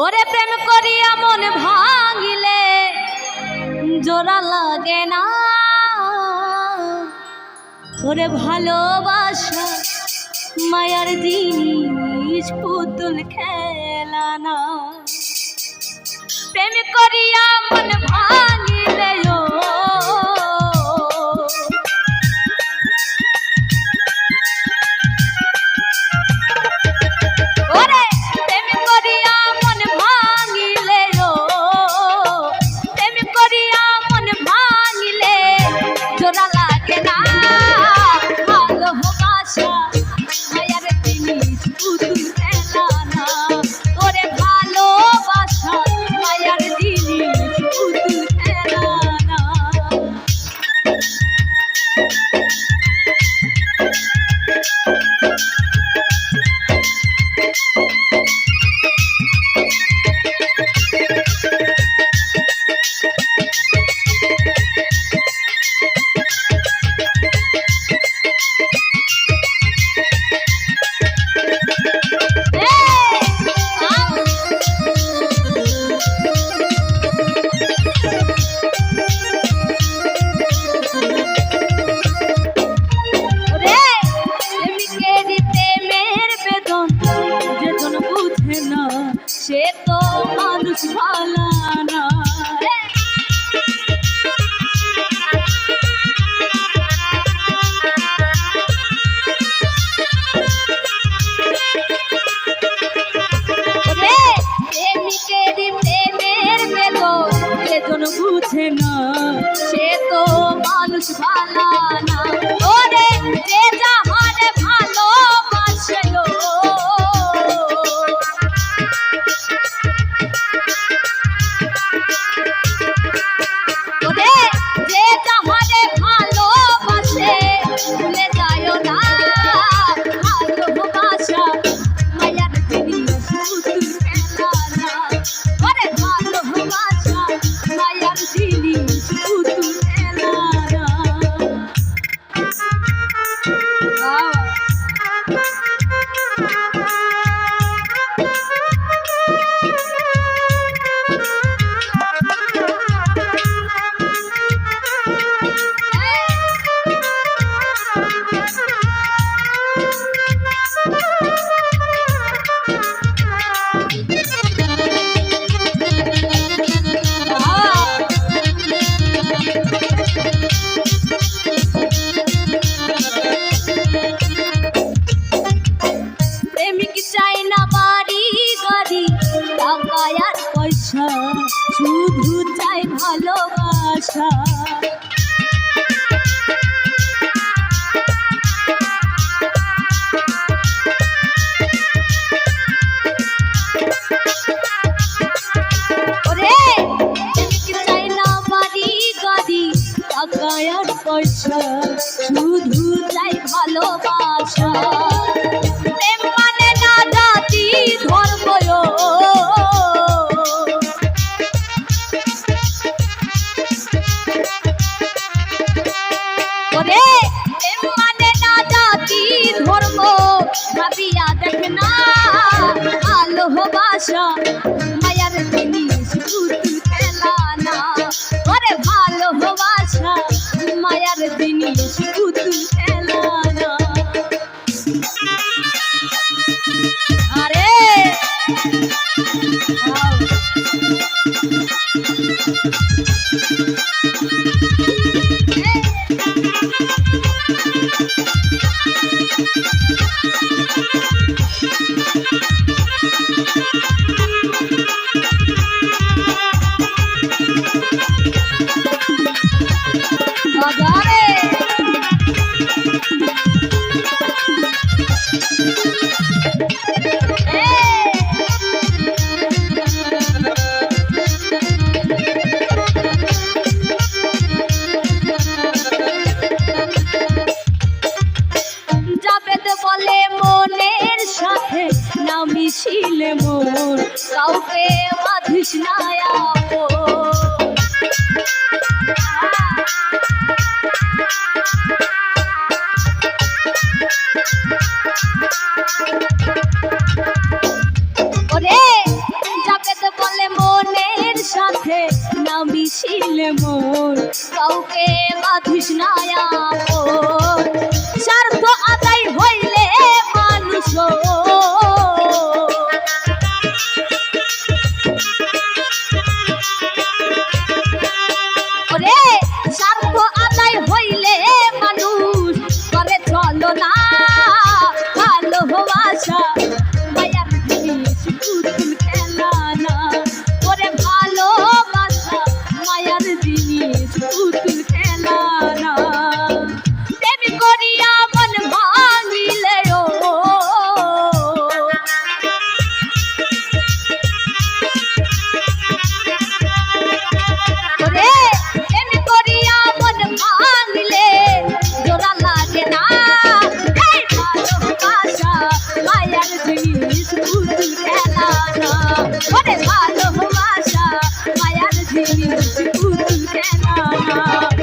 ওরে প্রেম করিয়া মন ভাঙিলে জোড়া লাগে না, ওরে ভালোবাসা মায়ার জিনিস পুতুল খেলা না। প্রেম করিয়া মন ভাঙিলে সে তো মানুষ ভালো না। বুঝে না সে তো মানুষ ভালো না। ওরে যে যাহারে ভালোবাসলো টাকার পয়সা শুধু চাই ভালোবাসা। ওরে চাই না বাড়ি গাড়ি, টাকার পয়সা শুধু চাই ভালোবাসা। প্রেম মানে না জাতি ধর্ম, ধর্ম ভাবিয়া দেখ না ভালোবাসা মায়ার জিনিস পুতুল খেলা না। ওরে ভালোবাসা মায়ার জিনিস পুতুল খেলা না। আরে বলে মনের সাথে না মিশিলে মোর কাউকে বাঁধিস না ওরে যাবে বুঝিস না আপন স্বার্থ আদায় হইলে মানুষ ওরে স্বার্থ আদায় হইলে মানুষ করে চলো না ভালোবাসা মায়ার জিনিস পুতুল খেলা না ওরে ভালোবাসা মায়ার জিনিস পুতুল খেলা না প্রেম করিয়া মন ভাঙিলে ওরে প্রেম করিয়া মন ভাঙিলে জোড়া লাগে না এই ভালোবাসা মায়ার জিনিস পুতুল খেলা না ওরে ভালোবাসা মায়ার জিনিস পুতুল খেলা না